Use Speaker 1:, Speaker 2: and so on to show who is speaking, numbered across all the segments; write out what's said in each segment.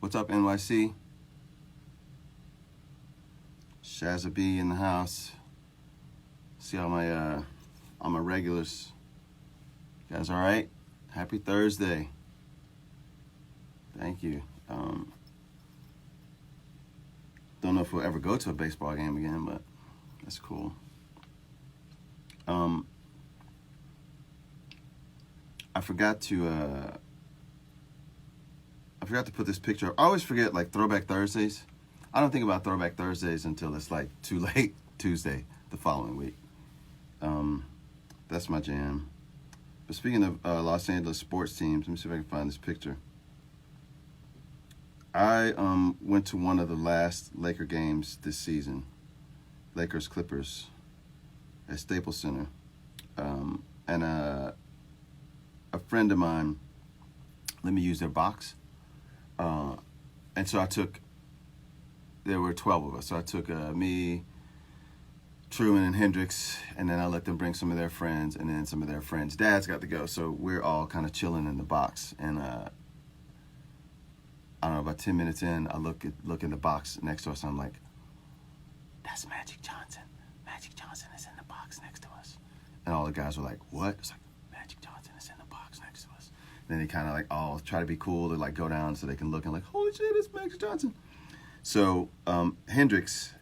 Speaker 1: What's up, NYC? Shazza B in the house. See all my regulars. You guys all right? Happy Thursday. Thank you. Don't know if we'll ever go to a baseball game again, but that's cool. I forgot to put this picture up. I always forget, like, Throwback Thursdays. I don't think about Throwback Thursdays until it's like too late Tuesday the following week. That's my jam. But speaking of Los Angeles sports teams, let me see if I can find this picture. I went to one of the last Laker games this season, Lakers Clippers, at Staples Center, and a friend of mine let me use their box, and so there were 12 of us, so I took me, Truman, and Hendrix, and then I let them bring some of their friends, and then some of their friends' dads got to go, so we're all kind of chilling in the box, and I don't know, about 10 minutes in, I look in the box next to us, and I'm like, that's Magic Johnson. Magic Johnson is in the box next to us. And all the guys were like, what? It's like, Magic Johnson is in the box next to us. And then they kind of like all try to be cool to like go down so they can look and like, holy shit, it's Magic Johnson. So Hendrix,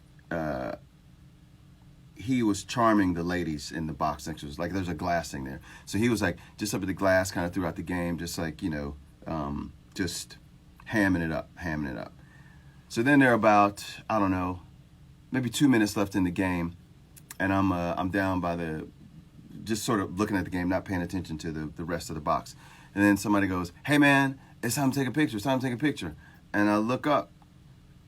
Speaker 1: he was charming the ladies in the box next to us. Like there's a glass thing there. So he was like just up at the glass kind of throughout the game, just like, just hamming it up. So then there are about, I don't know, maybe 2 minutes left in the game, and I'm down by just sort of looking at the game, not paying attention to the rest of the box. And then somebody goes, hey man, it's time to take a picture. And I look up,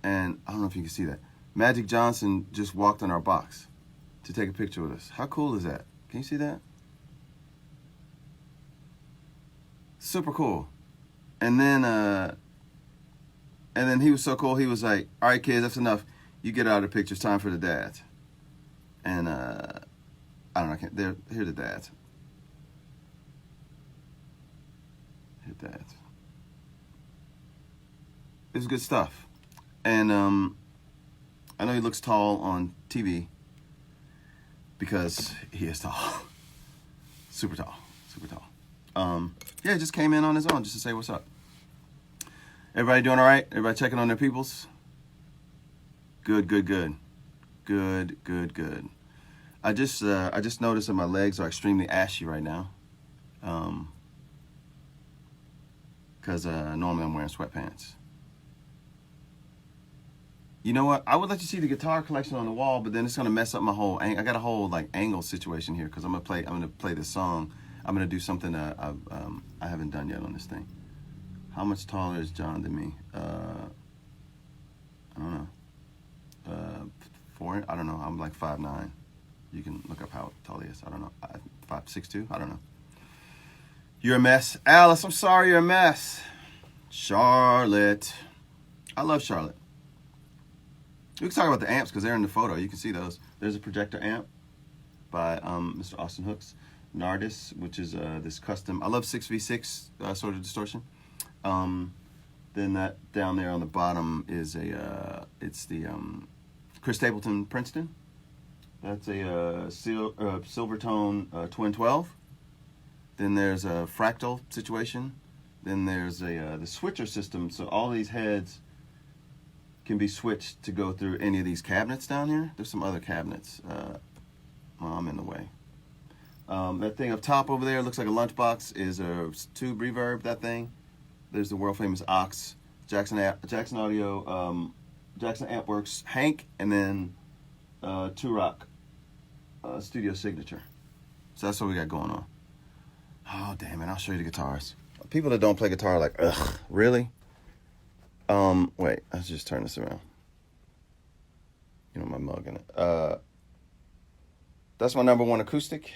Speaker 1: and I don't know if you can see that. Magic Johnson just walked in our box to take a picture with us. How cool is that? Can you see that? Super cool. And then he was so cool, he was like, all right, kids, that's enough. You get out of the picture. It's time for the dads. And I don't know. Here are the dads. Here are the dads. It was good stuff. And I know he looks tall on TV because he is tall. Super tall. Yeah, just came in on his own just to say what's up. Everybody doing all right? Everybody checking on their peoples? Good. I just noticed that my legs are extremely ashy right now. Because normally I'm wearing sweatpants. You know what? I would like to see the guitar collection on the wall, but then it's gonna mess up my whole. I got a whole like angle situation here because I'm gonna play this song. I'm gonna do something that I haven't done yet on this thing. How much taller is John than me? I don't know. 4. I don't know. I'm like 5'9". You can look up how tall he is. I don't know. 5'6" I don't know. You're a mess, Alice. I'm sorry you're a mess. Charlotte. I love Charlotte. We can talk about the amps because they're in the photo. You can see those. There's a projector amp by Mr. Austin Hooks. Nardis, which is this custom. I love 6v6 sort of distortion. Then that down there on the bottom is it's the Chris Stapleton Princeton. That's a Silvertone Twin 12. Then there's a fractal situation. Then there's the switcher system. So all these heads can be switched to go through any of these cabinets down here. There's some other cabinets. Well, I'm in the way. That thing up top over there looks like a lunchbox is a tube reverb, that thing. There's the world famous Ox, Jackson Audio, Jackson Ampworks, Hank, and then Turok Studio Signature. So that's what we got going on. Oh, damn it. I'll show you the guitars. People that don't play guitar are like, ugh, really? Wait, let's just turn this around. You know, my mug in it. That's my number 1 acoustic.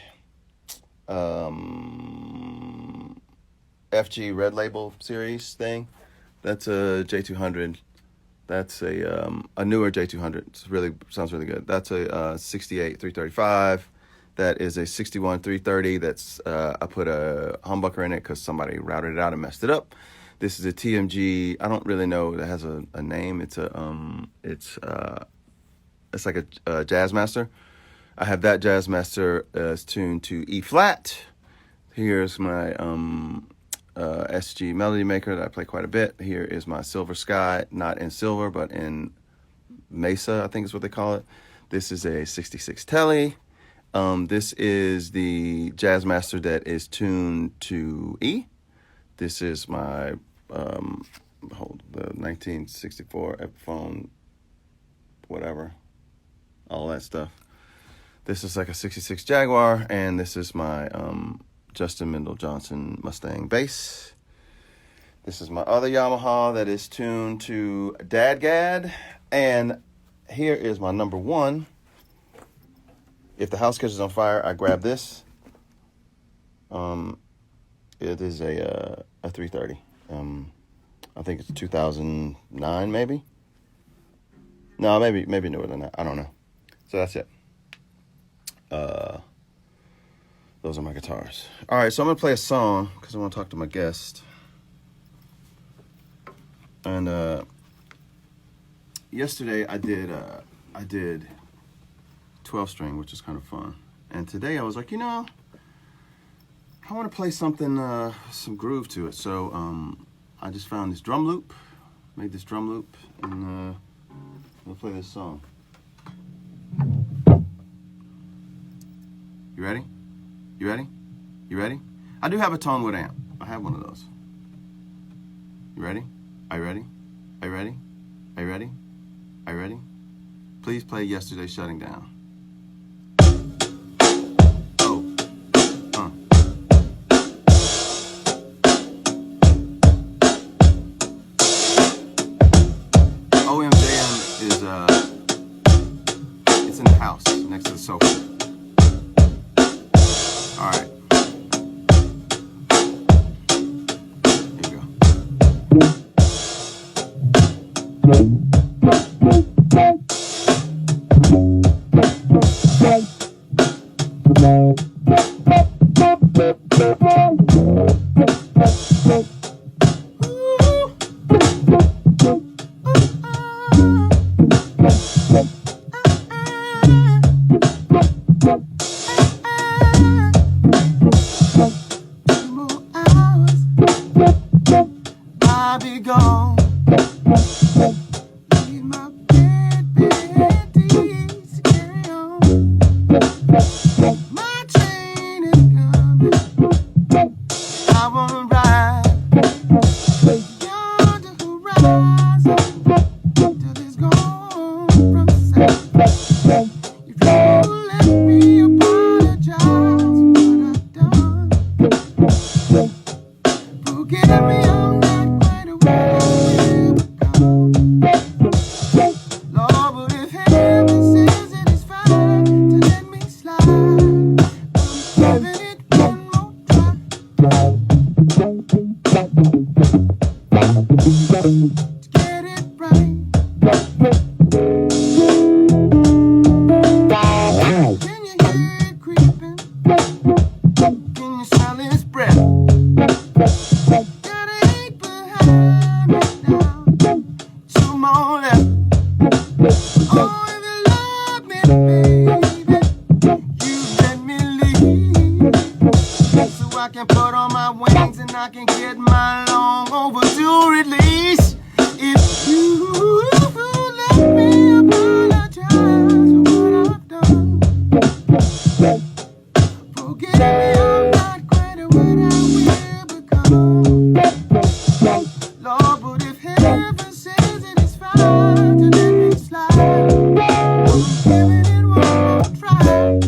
Speaker 1: FG Red Label series thing. That's a J200. That's a newer J200. It's sounds really good. That's a 68 335. That is a 61 330. That's I put a humbucker in it because somebody routed it out and messed it up. This is a TMG. I don't really know. It has a name. It's like a Jazzmaster. I have that Jazzmaster is tuned to E flat. Here's my SG Melody Maker that I play quite a bit. Here is my Silver Sky, not in silver, but in Mesa, I think is what they call it. This is a 66 Tele. This is the Jazzmaster that is tuned to E. This is my the 1964 Epiphone, whatever, all that stuff. This is like a 66 Jaguar, and this is my Justin Mendel Johnson Mustang bass. This is my other Yamaha that is tuned to DADGAD, and here is my number one. If the house catches on fire, I grab this. It is a 330. I think it's 2009, maybe. No, maybe newer than that. I don't know. So that's it. Those are my guitars. All right, so I'm gonna play a song because I want to talk to my guest. And yesterday I did 12 string, which is kind of fun. And today I was like, I want to play something, some groove to it. So I just found this drum loop, made this drum loop, and I'll play this song. You ready? You ready? You ready? I do have a Tonewood amp. I have one of those. You ready? Are you ready? Are you ready? Are you ready? Are you ready? Please play Yesterday Shutting Down. OMJM is it's in the house next to the sofa. All right. Here we go. I'll be gone. Leave my bed to carry on. My train is coming. I wanna ride beyond the horizon till it's gone from sight. If you let me apologize for what I've done, forgive me. Get it right. Can you hear it creeping? Can you smell its breath? Got 8 behind me now. 2 more left. Oh, if you love me, baby, you let me leave, so I can put on my wings and I can get my long overdue release. If you let me apologize for what I've done, forgive me, I'm not quite what I will become. Lord, but if heaven says it is fine to let me slide, I'm giving it one more try.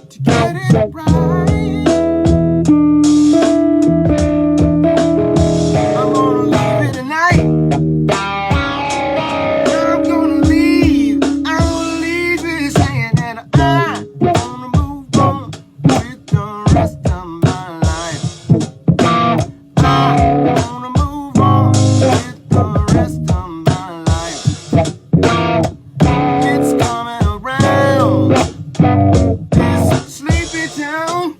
Speaker 1: To get it right. I'm gonna leave it tonight. I'm gonna leave. I'm gonna leave it saying that I wanna move on with the rest of my life. I wanna move on with the rest of my life. It's coming around this sleepy town.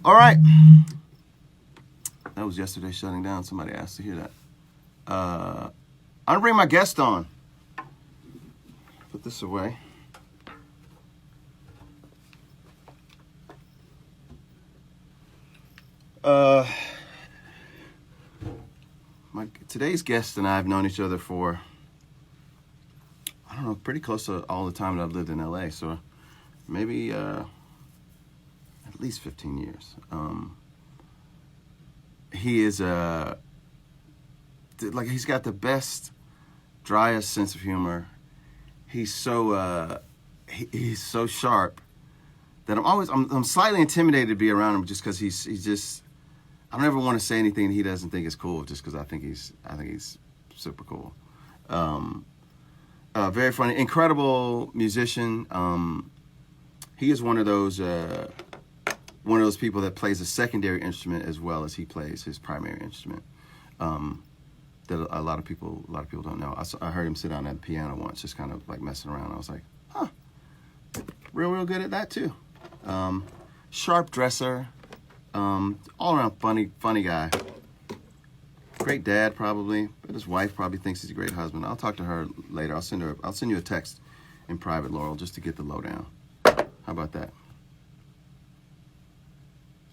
Speaker 1: All right. That was yesterday shutting down. Somebody asked to hear that. I'm going to bring my guest on. Put this away. Today's guest and I have known each other for, I don't know, pretty close to all the time that I've lived in LA. So maybe at least 15 years. He is he's got the best, driest sense of humor. He's so he's so sharp that I'm slightly intimidated to be around him just because he's just, I don't ever want to say anything he doesn't think is cool just because I think he's super cool. Very funny, incredible musician. He is one of those people that plays a secondary instrument as well as he plays his primary instrument. That a lot of people don't know. I heard him sit down at the piano once, just kind of like messing around. I was like, huh, real good at that too. Sharp dresser, all around funny guy. Great dad probably, but his wife probably thinks he's a great husband. I'll talk to her later. I'll send you a text in private, Laurel, just to get the lowdown. How about that?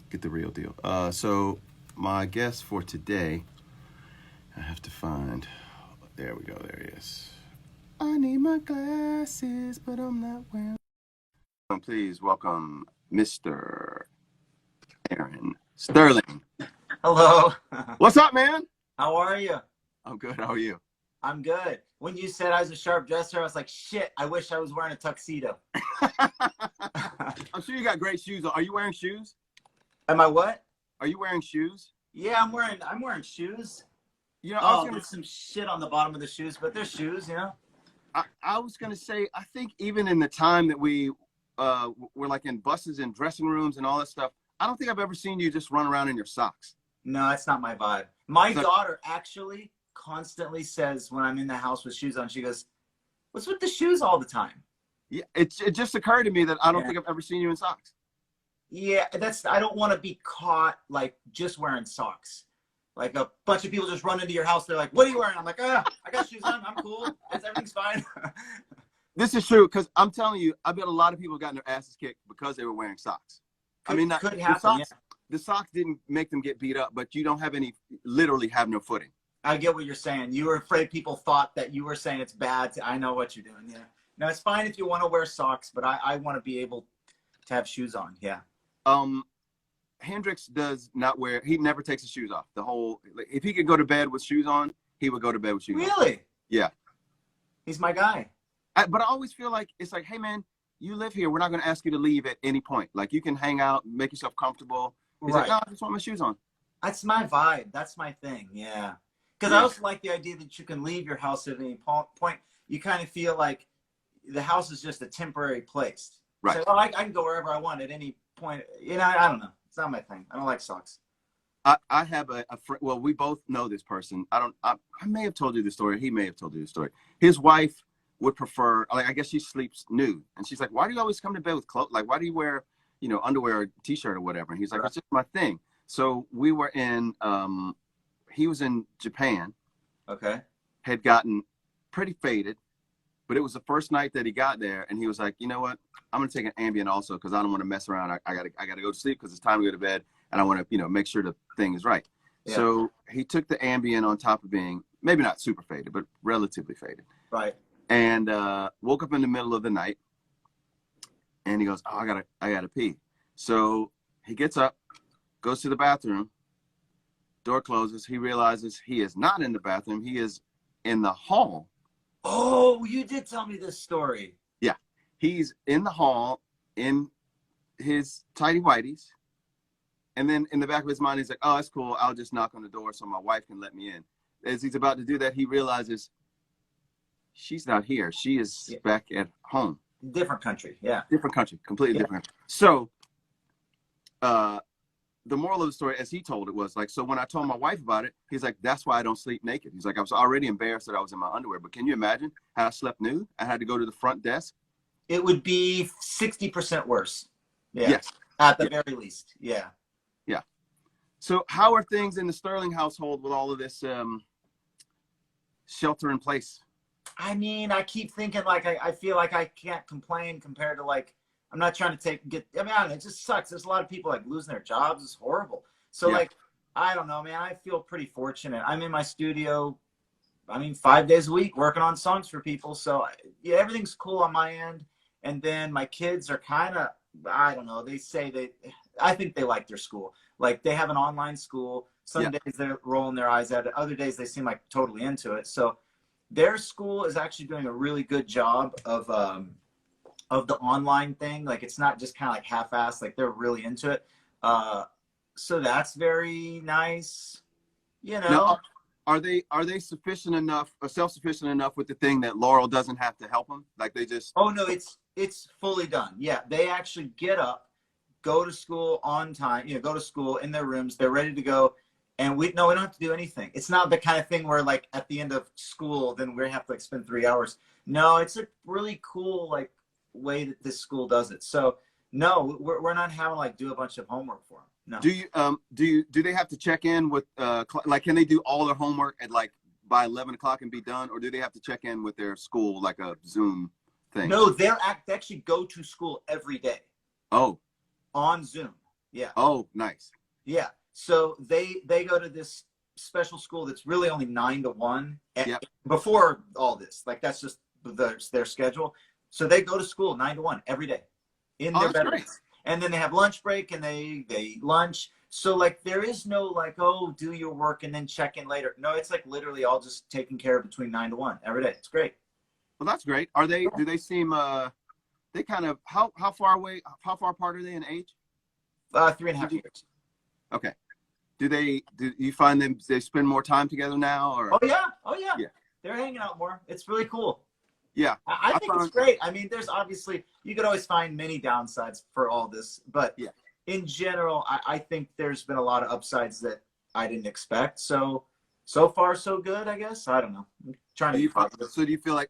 Speaker 1: Get the real deal. So my guest for today, I have to find, there we go, there he is. I need my glasses, but I'm not wearing. Please welcome Mr. Aaron Sterling.
Speaker 2: Hello.
Speaker 1: What's up, man?
Speaker 2: How are you?
Speaker 1: I'm good. How are you?
Speaker 2: I'm good. When you said I was a sharp dresser, I was like, shit, I wish I was wearing a tuxedo.
Speaker 1: I'm sure you got great shoes on. Are you wearing shoes?
Speaker 2: Am I what?
Speaker 1: Are you wearing shoes?
Speaker 2: Yeah, I'm wearing shoes.
Speaker 1: You know,
Speaker 2: there's some shit on the bottom of the shoes, but they're shoes, you know?
Speaker 1: I was going to say, I think even in the time that we were like in buses and dressing rooms and all that stuff, I don't think I've ever seen you just run around in your socks.
Speaker 2: No, that's not my vibe. My daughter actually constantly says when I'm in the house with shoes on, she goes, what's with the shoes all the time?
Speaker 1: Yeah, it just occurred to me that I don't think I've ever seen you in socks.
Speaker 2: Yeah, I don't want to be caught like just wearing socks. Like a bunch of people just run into your house. They're like, what are you wearing? I'm like, I got shoes on. I'm cool. Everything's fine.
Speaker 1: This is true because I'm telling you, I bet a lot of people got their asses kicked because they were wearing socks.
Speaker 2: Could happen,
Speaker 1: the socks didn't make them get beat up, but you don't have literally have no footing.
Speaker 2: I get what you're saying. You were afraid people thought that you were saying it's bad. I know what you're doing. Yeah. No, it's fine if you want to wear socks, but I want to be able to have shoes on. Yeah.
Speaker 1: Hendrix does not wear, he never takes his shoes off. If he could go to bed with shoes on, he would go to bed with shoes on.
Speaker 2: Really?
Speaker 1: Yeah.
Speaker 2: He's my guy.
Speaker 1: But I always feel like it's like, hey man, you live here. We're not going to ask you to leave at any point. Like you can hang out, make yourself comfortable. He's like,
Speaker 2: Right.
Speaker 1: no, I just want my shoes on.
Speaker 2: That's my vibe. That's my thing. Yeah. Because
Speaker 1: Yeah.
Speaker 2: I also like the idea that you can leave your house at any point. You kind of feel like the house is just a temporary place.
Speaker 1: Right.
Speaker 2: So, I can go wherever I want at any point. You know, I don't know. It's not my thing. I don't like socks.
Speaker 1: I have a friend. Well, we both know this person. I may have told you the story. He may have told you the story. His wife would prefer, like, I guess she sleeps nude. And she's like, why do you always come to bed with clothes? Like, why do you wear, underwear or t-shirt or whatever? And he's like, it's just my thing. So we were he was in Japan,
Speaker 2: Okay.
Speaker 1: had gotten pretty faded, but it was the first night that he got there. And he was like, you know what? I'm going to take an Ambien also because I don't want to mess around. I gotta go to sleep because it's time to go to bed. And I want to, make sure the thing is right.
Speaker 2: Yeah.
Speaker 1: So he took the Ambien on top of being maybe not super faded, but relatively faded.
Speaker 2: Right.
Speaker 1: And woke up in the middle of the night. And he goes, oh, I gotta pee. So he gets up, goes to the bathroom, door closes. He realizes he is not in the bathroom. He is in the hall.
Speaker 2: Oh, you did tell me this story.
Speaker 1: Yeah. He's in the hall in his tighty whities. And then in the back of his mind, he's like, oh, that's cool. I'll just knock on the door so my wife can let me in. As he's about to do that, he realizes she's not here. She is back at home.
Speaker 2: Different country. Yeah.
Speaker 1: Different country. Completely different country. So the moral of the story, as he told it, was like, so when I told my wife about it, he's like, that's why I don't sleep naked. He's like, I was already embarrassed that I was in my underwear. But can you imagine how I slept nude? I had to go to the front desk.
Speaker 2: It would be 60% worse. Yeah.
Speaker 1: Yes.
Speaker 2: At the very least. Yeah.
Speaker 1: Yeah. So how are things in the Sterling household with all of this shelter in place?
Speaker 2: I mean, I keep thinking like I feel like I can't complain compared to like I'm not trying to I don't know, it just sucks. There's a lot of people like losing their jobs. It's horrible. So like I don't know, man. I feel pretty fortunate. I'm in my studio, 5 days a week working on songs for people. So yeah, everything's cool on my end. And then my kids are kind of, I don't know, I think they like their school. Like they have an online school. Some days they're rolling their eyes at it. Other days they seem like totally into it. So their school is actually doing a really good job of the online thing. Like it's not just kind of like half-assed. Like they're really into it. So that's very nice.
Speaker 1: Now, are they sufficient enough or self-sufficient enough with the thing that Laurel doesn't have to help them? Like they just.
Speaker 2: Oh no, it's fully done. Yeah, they actually get up, go to school on time. Go to school in their rooms. They're ready to go. And we don't have to do anything. It's not the kind of thing where like at the end of school, then we have to like spend 3 hours. No, it's a really cool like way that this school does it. So no, we're not having to like do a bunch of homework for them. No.
Speaker 1: Do they have to check in with like can they do all their homework at like by 11 o'clock and be done, or do they have to check in with their school like a Zoom thing?
Speaker 2: No, they actually go to school every day.
Speaker 1: Oh.
Speaker 2: On Zoom. Yeah.
Speaker 1: Oh, nice.
Speaker 2: Yeah. So they go to this special school that's really only 9 to 1 before all this. Like that's just their schedule. So they go to school 9 to 1 every day in their bedrooms. And then they have lunch break and they eat lunch. So like there is no like, oh, do your work and then check in later. No, it's like literally all just taken care of between 9 to 1 every day. It's great.
Speaker 1: Well, that's great. Do they seem they kind of how far apart are they in age?
Speaker 2: 3.5 years.
Speaker 1: Okay. Do you find they spend more time together now, or?
Speaker 2: Oh yeah. They're hanging out more. It's really cool.
Speaker 1: Yeah.
Speaker 2: I think it's great. There's obviously, you could always find many downsides for all this, but in general, I think there's been a lot of upsides that I didn't expect. So far so good, I guess. I don't know. I'm trying to be positive.
Speaker 1: So do you feel like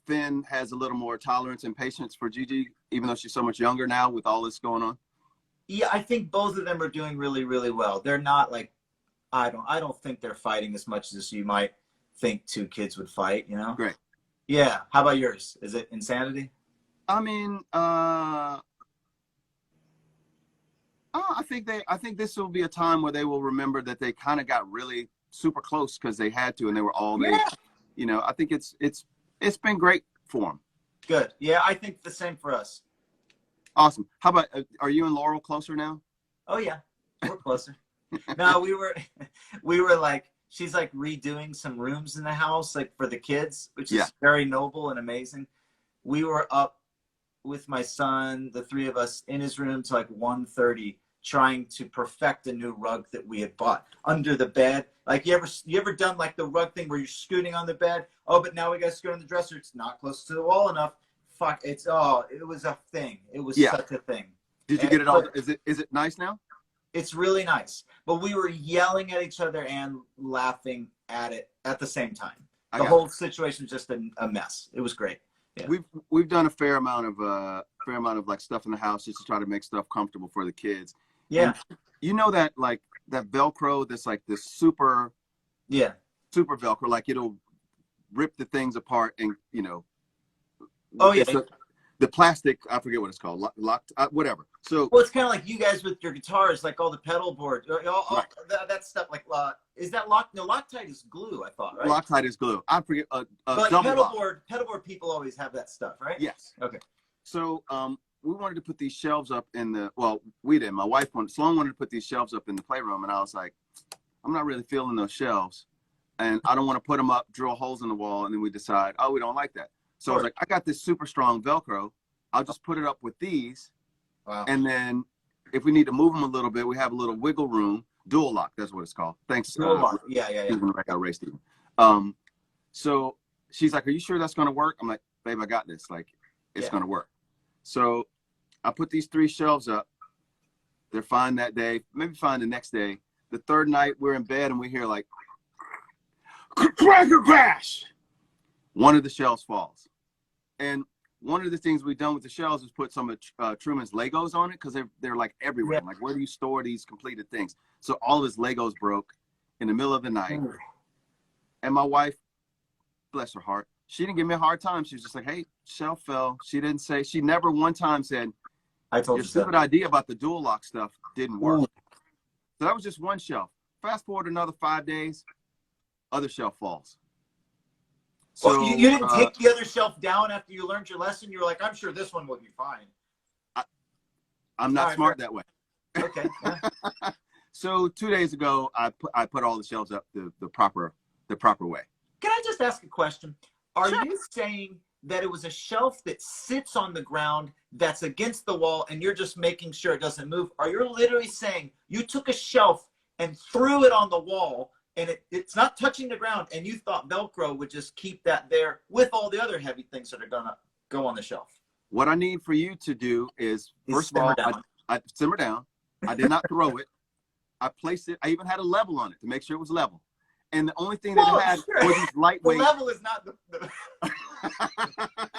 Speaker 1: Finn has a little more tolerance and patience for Gigi, even though she's so much younger now with all this going on?
Speaker 2: Yeah, I think both of them are doing really, really well. They're not like, I don't think they're fighting as much as you might think two kids would fight,
Speaker 1: Great.
Speaker 2: Yeah. How about yours? Is it insanity?
Speaker 1: I think this will be a time where they will remember that they kind of got really super close because they had to, and they were all I think it's been great for them.
Speaker 2: Good. Yeah, I think the same for us.
Speaker 1: Awesome. How about, are you and Laurel closer now?
Speaker 2: Oh yeah, we're closer. No, we were like, she's like redoing some rooms in the house, like for the kids, which
Speaker 1: Yeah.
Speaker 2: is very noble and amazing. We were up with my son, the three of us, in his room to like 1:30, trying to perfect a new rug that we had bought under the bed. Like you ever done like the rug thing where you're scooting on the bed? Oh, but now we got to scoot on the dresser. It's not close to the wall enough. Fuck, it was a thing. It was such a thing.
Speaker 1: Did you get it all? Is it nice now?
Speaker 2: It's really nice. But we were yelling at each other and laughing at it at the same time. The whole situation was just a mess. It was great. Yeah.
Speaker 1: We've done a fair amount of like stuff in the house just to try to make stuff comfortable for the kids.
Speaker 2: Yeah.
Speaker 1: And you know that like that Velcro that's like this super Velcro, like it'll rip the things apart and you know.
Speaker 2: Oh yeah.
Speaker 1: The plastic, I forget what it's called, locked, whatever. So
Speaker 2: well, it's kind of like you guys with your guitars, like all the pedal board, all that stuff. Like, is that lock? No, Loctite is glue. I thought, right?
Speaker 1: Loctite is glue. I forget.
Speaker 2: But pedal board people always have that stuff, right?
Speaker 1: Yes.
Speaker 2: Okay.
Speaker 1: So we wanted to put these shelves up in the. Well, we did. My wife Sloan wanted to put these shelves up in the playroom, and I was like, I'm not really feeling those shelves, and I don't want to put them up, drill holes in the wall, and then we decide, oh, we don't like that. So I was like, I got this super strong Velcro. I'll just put it up with these.
Speaker 2: Wow.
Speaker 1: And then if we need to move them a little bit, we have a little wiggle room. Dual lock, that's what it's called. Thanks.
Speaker 2: Dual lock. Yeah.
Speaker 1: I got Ray Stephen. So she's like, are you sure that's going to work? I'm like, babe, I got this. Like, it's going to work. So I put these 3 shelves up. They're fine that day, maybe fine the next day. The third night, we're in bed and we hear like, cracker crash. One of the shelves falls. And one of the things we've done with the shelves is put some of Truman's Legos on it because they're like everywhere. Yeah. Like, where do you store these completed things? So all of his Legos broke in the middle of the night. And my wife, bless her heart, she didn't give me a hard time. She was just like, hey, shelf fell. She never one time said,
Speaker 2: I told you
Speaker 1: your stupid idea about the dual lock stuff didn't work. So that was just one shelf. Fast forward another 5 days, other shelf falls. So
Speaker 2: well, you didn't take the other shelf down after you learned your lesson? You were like, I'm sure this one will be fine.
Speaker 1: I'm not smart that way.
Speaker 2: Okay. Yeah.
Speaker 1: So 2 days ago, I put all the shelves up the proper way.
Speaker 2: Can I just ask a question? Are you saying that it was a shelf that sits on the ground that's against the wall and you're just making sure it doesn't move? Or you're literally saying you took a shelf and threw it on the wall and it's not touching the ground, and you thought Velcro would just keep that there with all the other heavy things that are gonna go on the shelf?
Speaker 1: What I need for you to do is first of all, I simmer down. I did not throw it. I placed it. I even had a level on it to make sure it was level. And the only thing that it had was these lightweight.
Speaker 2: The level is not the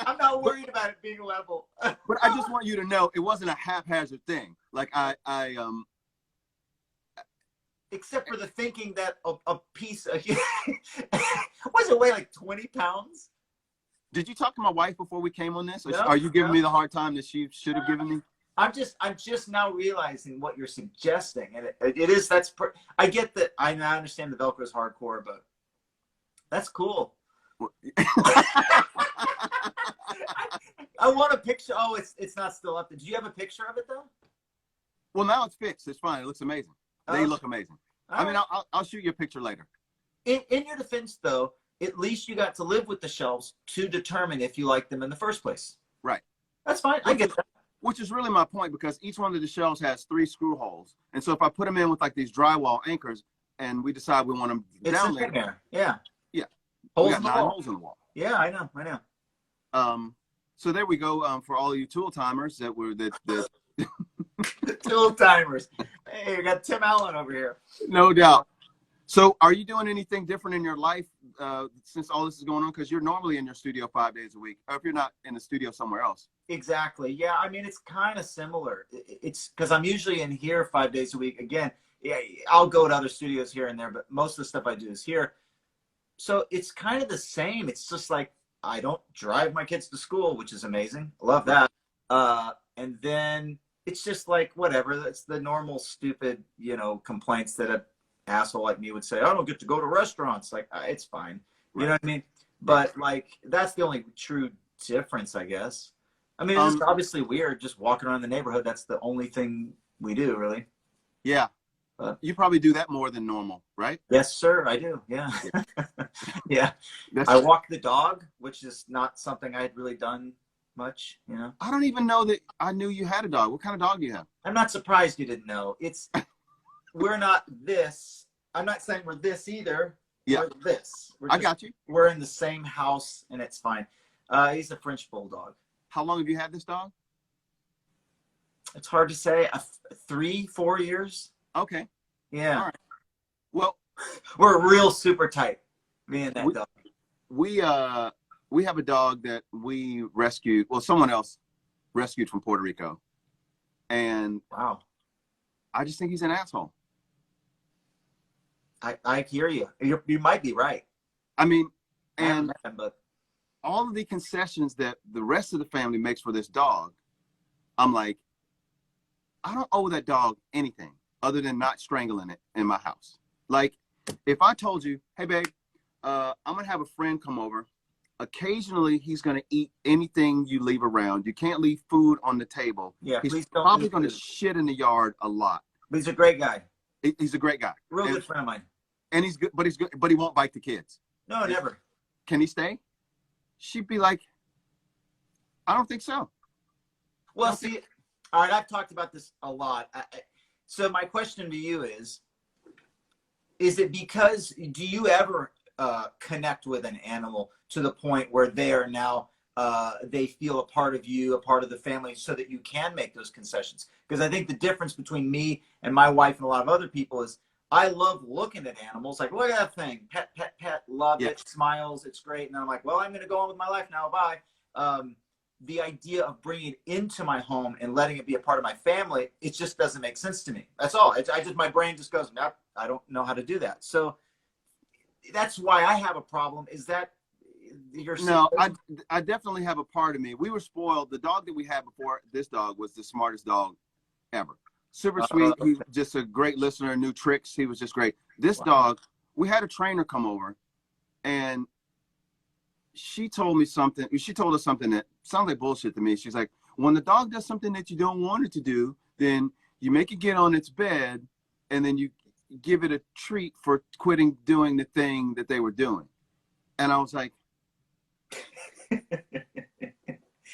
Speaker 2: I'm not worried about it being level.
Speaker 1: But I just want you to know it wasn't a haphazard thing. Like I
Speaker 2: except for the thinking that a piece of was it weigh like 20 pounds?
Speaker 1: Did you talk to my wife before we came on this?
Speaker 2: No,
Speaker 1: are you giving me the hard time that she should have given me?
Speaker 2: I'm just now realizing what you're suggesting, and it is I get that. I understand the Velcro is hardcore, but that's cool. I want a picture. Oh, it's not still up there. Do you have a picture of it though?
Speaker 1: Well, now it's fixed. It's fine. It looks amazing. They look amazing. I mean, I'll shoot you a picture later.
Speaker 2: In your defense, though, at least you got to live with the shelves to determine if you like them in the first place.
Speaker 1: Right.
Speaker 2: That's fine. I get that.
Speaker 1: Which is really my point, because each one of the shelves has 3 screw holes. And so if I put them in with like these drywall anchors and we decide we want them down there.
Speaker 2: Yeah.
Speaker 1: Yeah.
Speaker 2: Holes
Speaker 1: we got 9 holes in the wall.
Speaker 2: Yeah, I know.
Speaker 1: So there we go. For all of you tool timers that
Speaker 2: tool timers. Hey, we got Tim Allen over here.
Speaker 1: No doubt. So are you doing anything different in your life since all this is going on? Because you're normally in your studio 5 days a week, or if you're not in the studio somewhere else.
Speaker 2: Exactly. Yeah. I mean, it's kind of similar. It's because I'm usually in here 5 days a week. Again, yeah, I'll go to other studios here and there, but most of the stuff I do is here. So it's kind of the same. It's just like I don't drive my kids to school, which is amazing. I love that. And then it's just like whatever. That's the normal stupid, complaints that an asshole like me would say. I don't get to go to restaurants. Like it's fine. You know what I mean? But like that's the only true difference, I guess. I mean, it's obviously weird just walking around the neighborhood. That's the only thing we do, really.
Speaker 1: Yeah. You probably do that more than normal, right?
Speaker 2: Yes, sir, I do. Yeah.
Speaker 1: Yeah.
Speaker 2: Yeah. I walk the dog, which is not something I had really done much, you know.
Speaker 1: I don't even know that I knew you had a dog. What kind of dog do you have?
Speaker 2: I'm not surprised you didn't know. We're not this. I'm not saying we're this either.
Speaker 1: Yeah.
Speaker 2: We're this.
Speaker 1: I got you.
Speaker 2: We're in the same house and it's fine. He's a French bulldog.
Speaker 1: How long have you had this dog?
Speaker 2: It's hard to say. 3-4 years.
Speaker 1: Okay.
Speaker 2: Yeah.
Speaker 1: All right. Well,
Speaker 2: we're real super tight. Me and that dog.
Speaker 1: We have a dog that we rescued. Well, someone else rescued from Puerto Rico, and
Speaker 2: wow,
Speaker 1: I just think he's an asshole.
Speaker 2: I hear you. You might be right.
Speaker 1: I mean, and
Speaker 2: but
Speaker 1: all of the concessions that the rest of the family makes for this dog, I'm like, I don't owe that dog anything other than not strangling it in my house. Like, if I told you, hey, babe, I'm going to have a friend come over. Occasionally, he's going to eat anything you leave around. You can't leave food on the table.
Speaker 2: Yeah,
Speaker 1: he's probably going to shit in the yard a lot.
Speaker 2: But he's a great guy.
Speaker 1: He's a great guy.
Speaker 2: Real good friend of mine.
Speaker 1: And he's good, but he won't bite the kids.
Speaker 2: No, never.
Speaker 1: Can he stay? She'd be like, I don't think so.
Speaker 2: Well, see, all right, I've talked about this a lot. So my question to you is it because, do you ever connect with an animal to the point where they are now, they feel a part of you, a part of the family, so that you can make those concessions? Because I think the difference between me and my wife and a lot of other people is I love looking at animals. Like, look at that thing. Pet, pet, pet. Love it. Smiles. It's great. And then I'm like, well, I'm going to go on with my life now. Bye. The idea of bringing it into my home and letting it be a part of my family, it just doesn't make sense to me. That's all. My brain just goes, nope, I don't know how to do that. So that's why I have a problem. Is that you're
Speaker 1: No, I definitely have a part of me. We were spoiled. The dog that we had before this dog was the smartest dog ever. Super sweet. He was just a great listener, knew tricks. He was just great. This dog, we had a trainer come over, and she told me something. She told us something that sounds like bullshit to me. She's like, when the dog does something that you don't want it to do, then you make it get on its bed, and then you give it a treat for quitting doing the thing that they were doing. And I was like,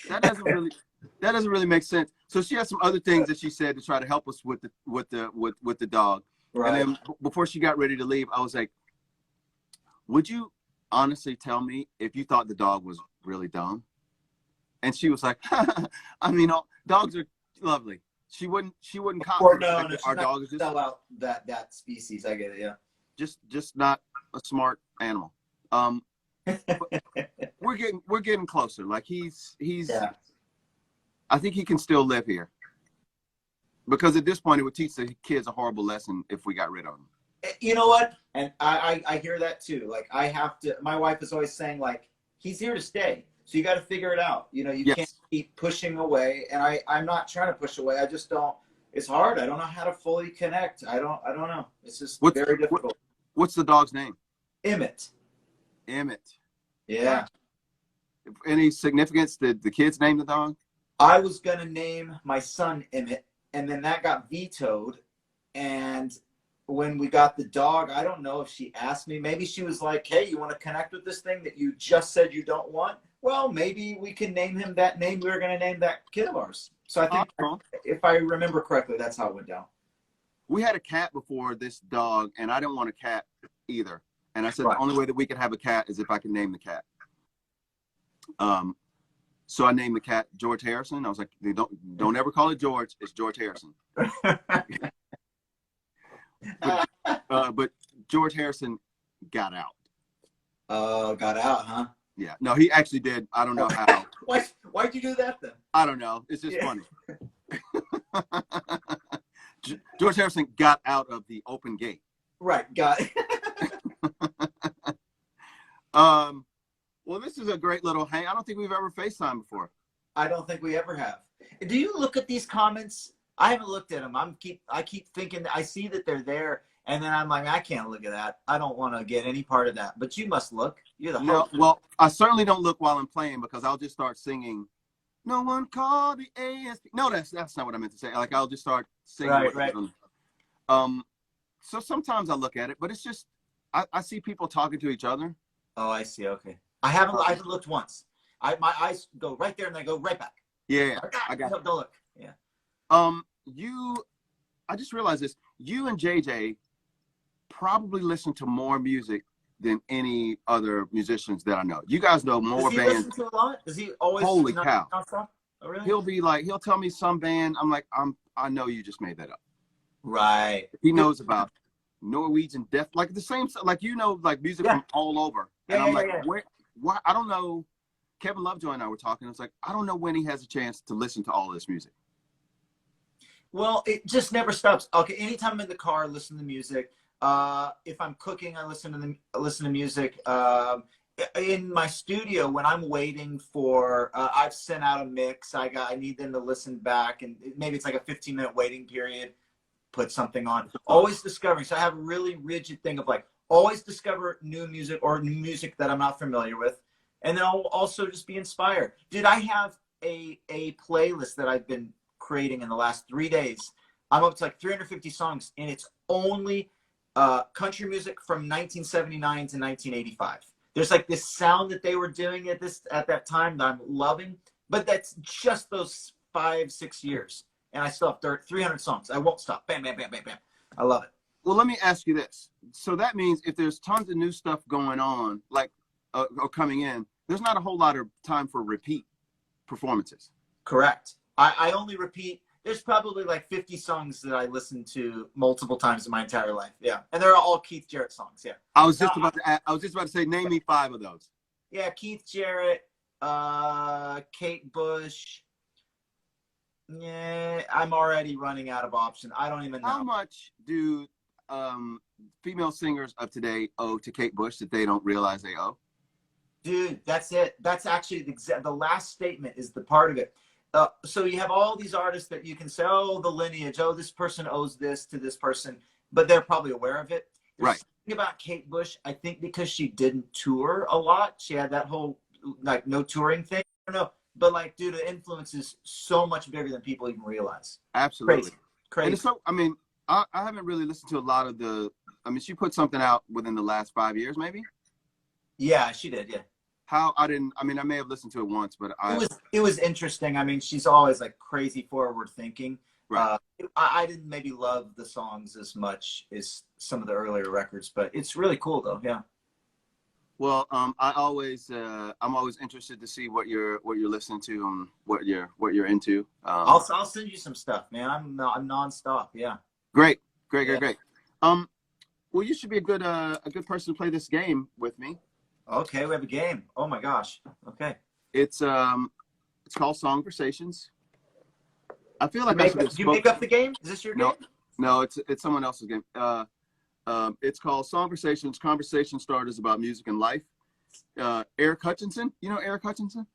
Speaker 1: that doesn't really make sense. So she had some other things that she said to try to help us with the dog. Right. And then before she got ready to leave, I was like, would you honestly tell me if you thought the dog was really dumb? And she was like, I mean, dogs are lovely. She wouldn't comment.
Speaker 2: No,
Speaker 1: our dog is just
Speaker 2: sell out that species. I get it. Yeah.
Speaker 1: Just not a smart animal. We're getting closer. Like he's yeah. I think he can still live here, because at this point it would teach the kids a horrible lesson if we got rid of him.
Speaker 2: You know what? And I hear that too. Like, I have to, my wife is always saying, like, he's here to stay. So you got to figure it out. You know, you can't keep pushing away. And I'm not trying to push away. I just don't, it's hard. I don't know how to fully connect. I don't know. It's just very difficult.
Speaker 1: What's the dog's name?
Speaker 2: Emmett.
Speaker 1: Yeah. Any significance? Did the kids name the dog?
Speaker 2: I was going to name my son Emmett, and then that got vetoed. And when we got the dog, I don't know if she asked me. Maybe she was like, hey, you want to connect with this thing that you just said you don't want? Well, maybe we can name him that name we were going to name that kid of ours. So I think, if I remember correctly, that's how it went down. We
Speaker 1: had a cat before this dog, and I didn't want a cat either. And I said the only way that we could have a cat is if I can name the cat. So I named the cat George Harrison. I was like, don't ever call it George. It's George Harrison. But George Harrison got out.
Speaker 2: Got out, huh?
Speaker 1: Yeah. No, he actually did. I don't know how.
Speaker 2: Why'd you do that then?
Speaker 1: I don't know. It's just funny. George Harrison got out of the open gate.
Speaker 2: Right. Got it.
Speaker 1: Well, this is a great little hang. I don't think we've ever FaceTimed before.
Speaker 2: I don't think we ever have. Do you look at these comments? I haven't looked at them. I keep thinking, I see that they're there, and then I'm like, I can't look at that. I don't want to get any part of that. But you must look. You're the host.
Speaker 1: No, well, I certainly don't look while I'm playing, because I'll just start singing. No one called the ASP. No, that's not what I meant to say. Like, I'll just start singing.
Speaker 2: Right.
Speaker 1: so sometimes I look at it, but it's just I see people talking to each other.
Speaker 2: Oh, I see. Okay. I haven't looked once. My eyes go right there and they go right back.
Speaker 1: Yeah,
Speaker 2: Like,
Speaker 1: I got
Speaker 2: no, don't look. Yeah.
Speaker 1: I just realized this. You and JJ probably listen to more music than any other musicians that I know. You guys know more
Speaker 2: Does he
Speaker 1: bands.
Speaker 2: listen to a lot? Does he always?
Speaker 1: Holy cow.
Speaker 2: Non-stop? Oh, really?
Speaker 1: He'll be like, he'll tell me some band. I'm like, I know you just made that up.
Speaker 2: Right.
Speaker 1: He knows about Norwegian Death, like the same, like, you know, like music from all over. And I'm like, where, why? I don't know. Kevin Lovejoy and I were talking. It's like, I don't know when he has a chance to listen to all this music.
Speaker 2: Well, it just never stops. Okay, anytime I'm in the car, I listen to music. If I'm cooking, I listen to music. In my studio, when I'm waiting for, I've sent out a mix. I need them to listen back, and maybe it's like a 15-minute waiting period. Put something on. Always discovering. So I have a really rigid thing of like always discover new music or new music that I'm not familiar with, and then I'll also just be inspired. Dude, I have a playlist that I've been creating in the last 3 days. I'm up to like 350 songs, and it's only country music from 1979 to 1985. There's like this sound that they were doing at that time that I'm loving, but that's just those 5-6 years, and I still have 300 songs. I won't stop. Bam, bam, bam, bam, bam. I love it.
Speaker 1: Well, let me ask you this. So that means if there's tons of new stuff going on, like or coming in, there's not a whole lot of time for repeat performances.
Speaker 2: Correct. I only repeat. There's probably like 50 songs that I listen to multiple times in my entire life. Yeah, and they're all Keith Jarrett songs. Yeah.
Speaker 1: I was just about to say, name me 5 of those.
Speaker 2: Yeah, Keith Jarrett, Kate Bush. Yeah, I'm already running out of options. I don't even know.
Speaker 1: How much do female singers of today owe to Kate Bush that they don't realize they owe?
Speaker 2: Dude, that's it. That's actually the last statement is the part of it. So you have all these artists that you can say, oh, the lineage, oh, this person owes this to this person, but they're probably aware of it. There's
Speaker 1: right.
Speaker 2: Something about Kate Bush, I think because she didn't tour a lot, she had that whole like no touring thing. I don't know, but like, dude, the influence is so much bigger than people even realize.
Speaker 1: Absolutely.
Speaker 2: Crazy.
Speaker 1: And it's so, I mean, I haven't really listened to a lot of I mean, she put something out within the last 5 years, maybe?
Speaker 2: Yeah, she did, yeah.
Speaker 1: I may have listened to it once, but
Speaker 2: it was interesting. I mean, she's always like crazy forward thinking.
Speaker 1: Right.
Speaker 2: I didn't maybe love the songs as much as some of the earlier records, but it's really cool though. Yeah.
Speaker 1: Well, I'm always interested to see what you're listening to and what you're into.
Speaker 2: I'll send you some stuff, man. I'm nonstop. Yeah.
Speaker 1: Great. Well, you should be a good person to play this game with me.
Speaker 2: Okay, we have a game. Oh my gosh. Okay.
Speaker 1: It's called Songversations. I feel like
Speaker 2: you make up the game? Is this your game?
Speaker 1: No, it's someone else's game. It's called Songversations, conversation starters about music and life. Eric Hutchinson, you know Eric Hutchinson?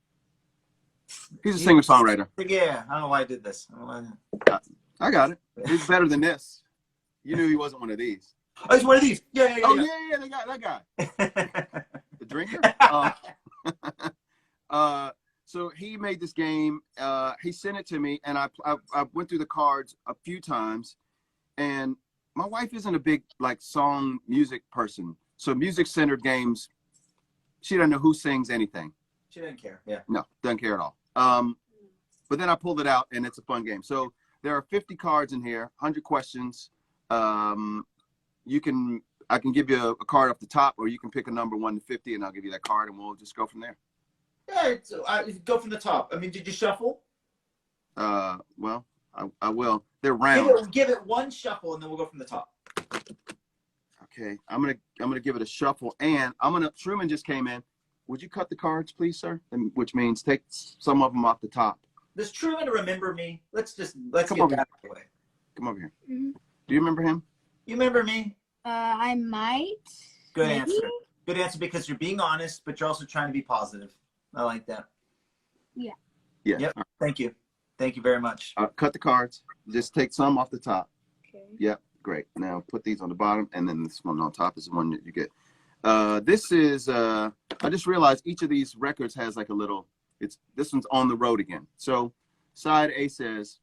Speaker 1: He's a singer-songwriter.
Speaker 2: Yeah, I don't know why I did this.
Speaker 1: I got it. He's better than this. You knew he wasn't one of these.
Speaker 2: Oh, he's one of these. Yeah.
Speaker 1: Oh yeah, that guy. The drinker. So he made this game. He sent it to me, and I went through the cards a few times. And my wife isn't a big like song music person, so music-centered games, she doesn't know who sings anything.
Speaker 2: She doesn't care. Yeah.
Speaker 1: No, doesn't care at all. But then I pulled it out, and it's a fun game. So there are 50 cards in here, 100 questions. I can give you a card off the top, or you can pick a number 1 to 50, and I'll give you that card, and we'll just go from there.
Speaker 2: Yeah, go from the top. I mean, did you shuffle?
Speaker 1: Well, I will. They're round.
Speaker 2: Give it one shuffle, and then we'll go from the top.
Speaker 1: Okay, I'm gonna give it a shuffle, and Truman just came in. Would you cut the cards, please, sir? Which means take some of them off the top.
Speaker 2: Does Truman remember me? Let's get that out of the way.
Speaker 1: Come over here.
Speaker 3: Mm-hmm.
Speaker 1: Do you remember him?
Speaker 2: You remember me?
Speaker 3: I might.
Speaker 2: Good
Speaker 3: maybe?
Speaker 2: answer. Good answer, because you're being honest, but you're also trying to be positive. I like that.
Speaker 3: Yeah.
Speaker 1: Yeah.
Speaker 2: Yep. Thank you. Thank you very much.
Speaker 1: Cut the cards. Just take some off the top.
Speaker 3: Okay.
Speaker 1: Yep. Great. Now put these on the bottom, and then this one on top is the one that you get. This is. I just realized each of these records has like a little. This one's On the Road Again. So, side A says,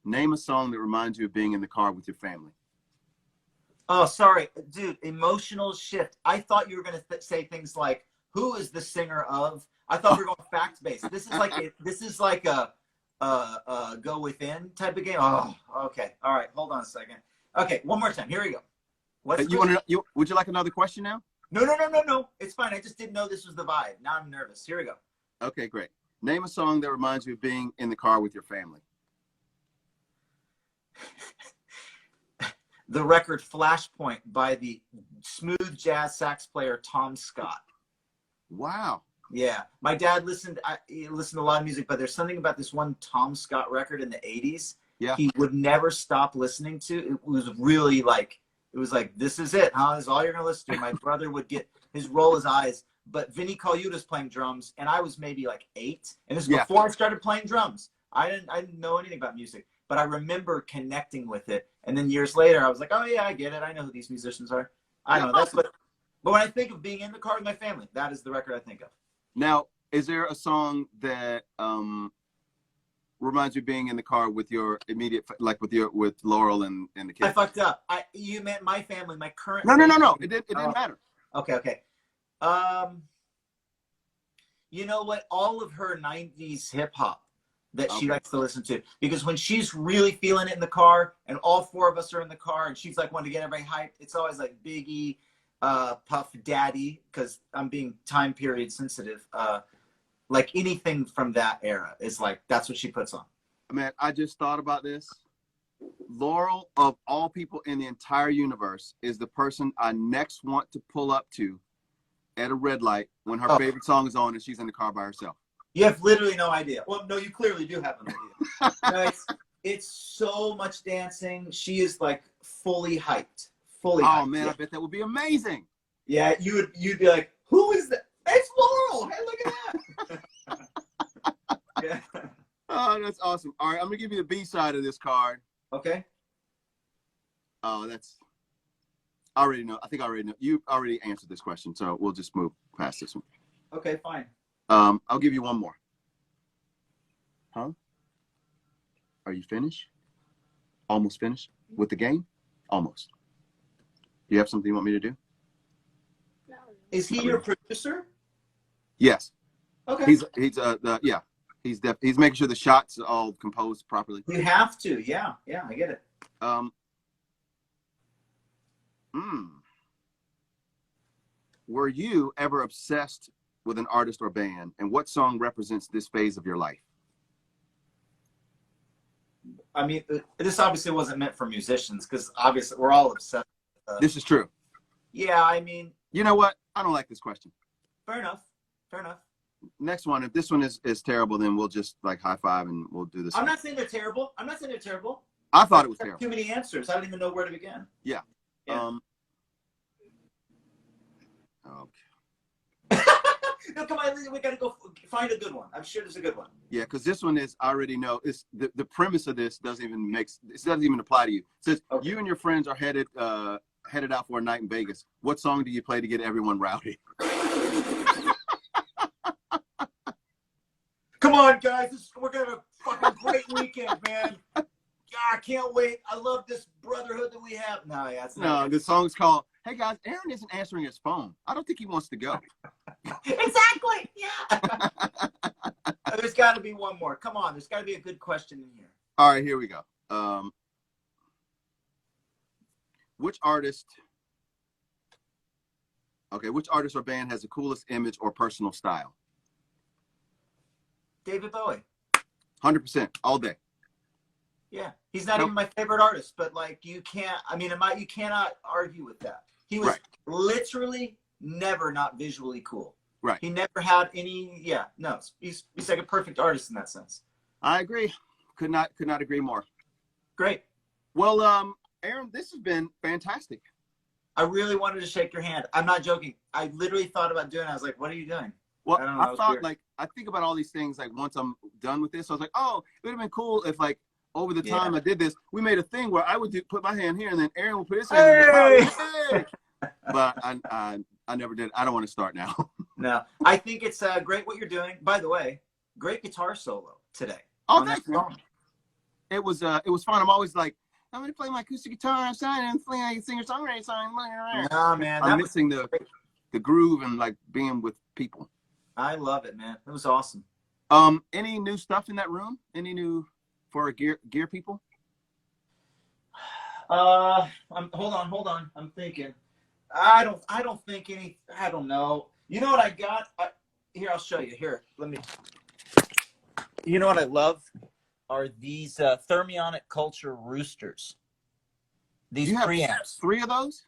Speaker 1: name a song that reminds you of being in the car with your family.
Speaker 2: Oh, sorry, dude. Emotional shift. I thought you were gonna say things like, "Who is the singer of?" I thought we were going fact based. This is like a go within type of game. Oh, okay. All right. Hold on a second. Okay, one more time. Here we go. What's
Speaker 1: You want to? Would you like another question now?
Speaker 2: No. It's fine. I just didn't know this was the vibe. Now I'm nervous. Here we go.
Speaker 1: Okay, great. Name a song that reminds you of being in the car with your family.
Speaker 2: The record Flashpoint by the smooth jazz sax player Tom Scott.
Speaker 1: Wow.
Speaker 2: Yeah, my dad he listened to a lot of music, but there's something about this one Tom Scott record in the 80s.
Speaker 1: Yeah.
Speaker 2: He would never stop listening to. It was really like, this is it, huh? This is all you're going to listen to. My brother would roll his eyes, but Vinny Colaiuta's playing drums, and I was maybe like 8. And this is before I started playing drums. I didn't know anything about music, but I remember connecting with it. And then years later, I was like, oh yeah, I get it. I know who these musicians are. I know. But when I think of being in the car with my family, that is the record I think of.
Speaker 1: Now, is there a song that reminds you of being in the car with your immediate, like with Laurel and the kids?
Speaker 2: I fucked up. You meant my family, my current.
Speaker 1: No. It didn't matter.
Speaker 2: Okay. You know what? All of her 90s hip hop that she likes to listen to, because when she's really feeling it in the car, and all 4 of us are in the car, and she's like wanting to get everybody hyped, it's always like Biggie, Puff Daddy, because I'm being time period sensitive. Like anything from that era is like, that's what she puts on.
Speaker 1: Man, I just thought about this. Laurel, of all people in the entire universe, is the person I next want to pull up to at a red light when her favorite song is on and she's in the car by herself.
Speaker 2: You have literally no idea. Well, no, you clearly do have an idea. No, it's so much dancing. She is like fully hyped.
Speaker 1: Oh man, I bet that would be amazing.
Speaker 2: Yeah, you'd be like, who is that? It's Laurel. Hey, look at that. Yeah.
Speaker 1: Oh, that's awesome. All right, I'm gonna give you the B side of this card.
Speaker 2: Okay.
Speaker 1: Oh, I already know. I think I already know. You already answered this question, so we'll just move past this one.
Speaker 2: Okay, fine.
Speaker 1: I'll give you one more. Huh? Are you finished? Almost finished with the game? Almost. You have something you want me to do?
Speaker 2: Is he your producer?
Speaker 1: Yes.
Speaker 2: Okay.
Speaker 1: He's making sure the shots are all composed properly.
Speaker 2: You have to. Yeah, I get it.
Speaker 1: Were you ever obsessed with an artist or band, and what song represents this phase of your life?
Speaker 2: I mean, this obviously wasn't meant for musicians, because obviously we're all obsessed.
Speaker 1: This is true.
Speaker 2: Yeah, I mean.
Speaker 1: You know what? I don't like this question.
Speaker 2: Fair enough.
Speaker 1: Next one. If this one is terrible, then we'll just like high five and we'll do this.
Speaker 2: I'm not saying they're terrible.
Speaker 1: I thought it was terrible.
Speaker 2: Too many answers. I don't even know where to begin.
Speaker 1: Yeah.
Speaker 2: Yeah.
Speaker 1: Okay.
Speaker 2: No, come on. We got to go find a good one. I'm sure there's a good one.
Speaker 1: Yeah, because this one is, I already know. It's the premise of this doesn't even apply to you. It says you and your friends are headed out for a night in Vegas. What song do you play to get everyone rowdy?
Speaker 2: Come on, guys. We're going to have a fucking great weekend, man. Yeah, I can't wait. I love this brotherhood that we have. No,
Speaker 1: the song's called, Hey Guys, Aaron isn't answering his phone. I don't think he wants to go.
Speaker 2: Exactly. Yeah. There's got to be one more. Come on. There's got to be a good question in here.
Speaker 1: All right, here we go. Which artist or band has the coolest image or personal style?
Speaker 2: David Bowie.
Speaker 1: 100%, all day.
Speaker 2: Yeah, he's not even my favorite artist, but like you cannot argue with that. He was literally never not visually cool.
Speaker 1: Right.
Speaker 2: He never had any. Yeah, no, he's like a perfect artist in that sense.
Speaker 1: I agree. Could not agree more.
Speaker 2: Great.
Speaker 1: Well, Aaron, this has been fantastic.
Speaker 2: I really wanted to shake your hand. I'm not joking. I literally thought about doing it. I was like, what are you doing?
Speaker 1: Well, I thought like, I think about all these things like once I'm done with this, I was like, oh, it would have been cool if like over the time I did this, we made a thing where I would put my hand here and then Aaron would put his hand in the But I never did. I don't want to start now.
Speaker 2: No, I think it's great what you're doing. By the way, great guitar solo today.
Speaker 1: Oh, thanks, man. It was fun. I'm always like, I'm gonna play my acoustic guitar outside and play like a singer-songwriter song.
Speaker 2: Nah, man,
Speaker 1: I'm
Speaker 2: that was
Speaker 1: missing the groove and like being with people.
Speaker 2: I love it, man. It was awesome.
Speaker 1: Any new stuff in that room? Any new for gear people?
Speaker 2: Hold on. I'm thinking. I don't think any. I don't know. You know what I got? Here, I'll show you. Here, let me. You know what I love are these Thermionic Culture Roosters. These
Speaker 1: You have
Speaker 2: preamps.
Speaker 1: 3 of those?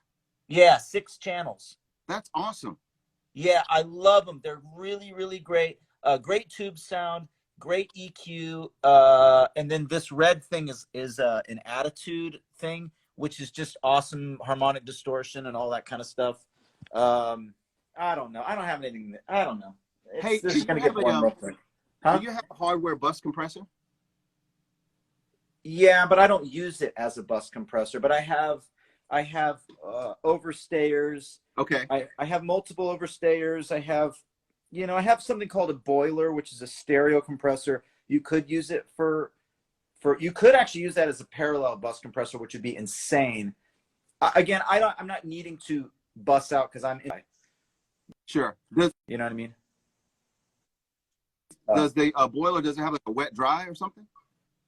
Speaker 2: Yeah, 6 channels.
Speaker 1: That's awesome.
Speaker 2: Yeah, I love them. They're really, really great. Great tube sound, great EQ, and then this red thing is an attitude thing, which is just awesome harmonic distortion and all that kind of stuff. I don't know. I don't have anything. I don't know.
Speaker 1: Hey,
Speaker 2: this is gonna get one real quick. Huh?
Speaker 1: Do you have a hardware bus compressor?
Speaker 2: Yeah, but I don't use it as a bus compressor. But I have overstayers.
Speaker 1: Okay.
Speaker 2: I have multiple overstayers. I have something called a boiler, which is a stereo compressor. You could use it you could actually use that as a parallel bus compressor, which would be insane. Again, I'm not needing to bus out because I'm in.
Speaker 1: Sure.
Speaker 2: You know what I mean?
Speaker 1: Does the boiler, does it have like a wet dry or something?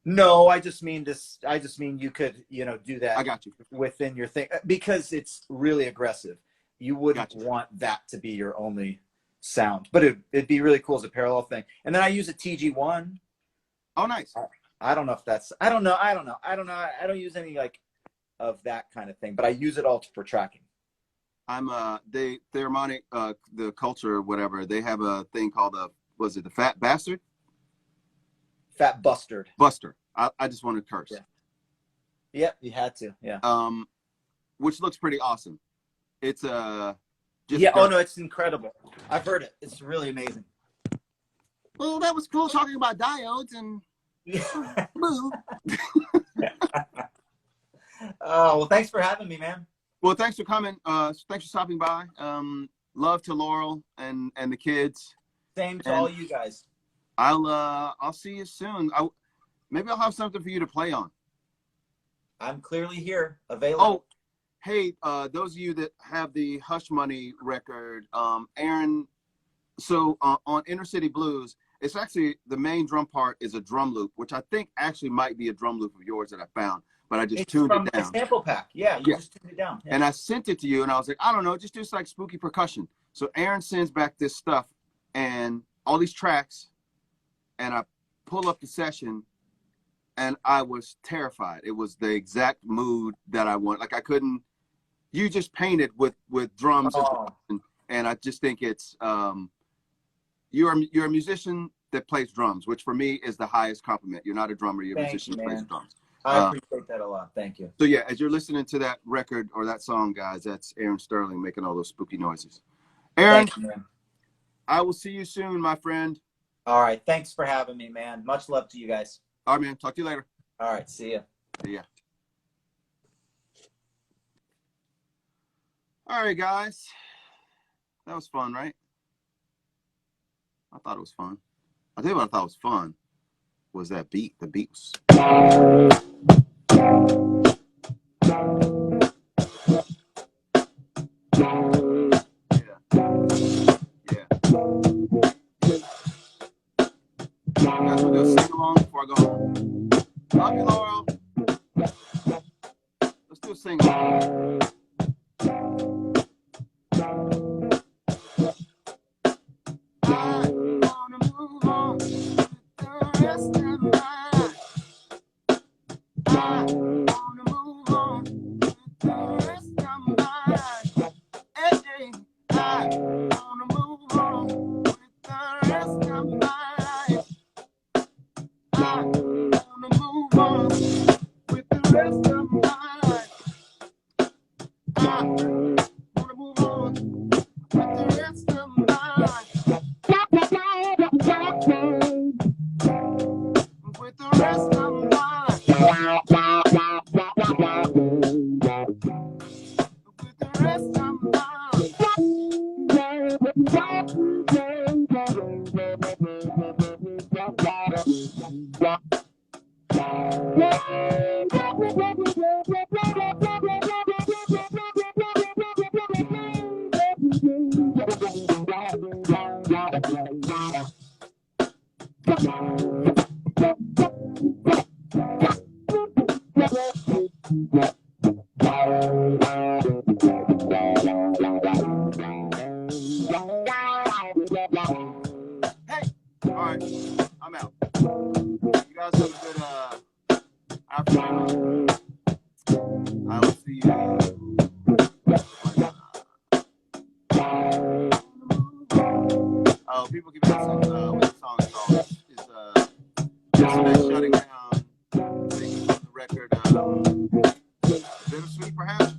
Speaker 2: No, I just mean you could, do that.
Speaker 1: I got you.
Speaker 2: Within your thing, because it's really aggressive. You wouldn't
Speaker 1: Gotcha.
Speaker 2: want that to be your only sound, but it'd be really cool as a parallel thing. And then I use a TG1.
Speaker 1: Oh, nice.
Speaker 2: I don't know if that's, I don't know. I don't use any like of that kind of thing, but I use it all for tracking.
Speaker 1: I'm the Thermionic the culture or whatever, they have a thing called was it the Fat Bastard?
Speaker 2: Fat Bustard.
Speaker 1: Buster. I just wanted to curse.
Speaker 2: Yeah. Yep, you had to. Yeah.
Speaker 1: Which looks pretty awesome. It's just
Speaker 2: yeah. Oh no, it's incredible. I've heard it. It's really amazing.
Speaker 1: Well, that was cool talking about diodes and.
Speaker 2: Oh well, thanks for having me, man.
Speaker 1: Well, thanks for coming. Thanks for stopping by. Love to Laurel and the kids.
Speaker 2: Same to all you guys.
Speaker 1: I'll see you soon. Maybe I'll have something for you to play on.
Speaker 2: I'm clearly here, available.
Speaker 1: Oh, hey, those of you that have the Hush Money record, Aaron. So on Inner City Blues, it's actually the main drum part is a drum loop, which I think actually might be a drum loop of yours that I found, but I just tuned it down.
Speaker 2: A sample pack. Yeah, you just tuned it down. Yeah.
Speaker 1: And I sent it to you, and I was like, I don't know, just do like spooky percussion. So Aaron sends back this stuff and all these tracks, and I pull up the session, and I was terrified. It was the exact mood that I want. Like I couldn't. You just painted with drums, and I just think it's you're a musician that plays drums, which for me is the highest compliment. You're not a drummer, you're a musician that plays drums.
Speaker 2: I appreciate that a lot. Thank you.
Speaker 1: So yeah, as you're listening to that record or that song, guys, that's Aaron Sterling making all those spooky noises. Aaron,
Speaker 2: Thank you, man.
Speaker 1: I will see you soon, my friend.
Speaker 2: All right. Thanks for having me, man. Much love to you guys.
Speaker 1: All right, man. Talk to you later.
Speaker 2: All right. See ya.
Speaker 1: See ya. All right, guys. That was fun, right? I thought it was fun. I'll tell you what I thought was fun was that beat. The beat was... Guys, we'll do a sing along before I go home. Love you, Laurel. Let's do a sing along. I wanna move on with the rest of my life. I wanna move on with the rest of my life. Hey, hey, I wanna move on with the rest of my life. I wanna move on with the rest of my life. I wanna move on with the rest of my life. With the rest of my life. With the rest of my life. people keep asking what the song is called. It's Yesterday Shutting Down. Taken from the record Bittersweet, perhaps?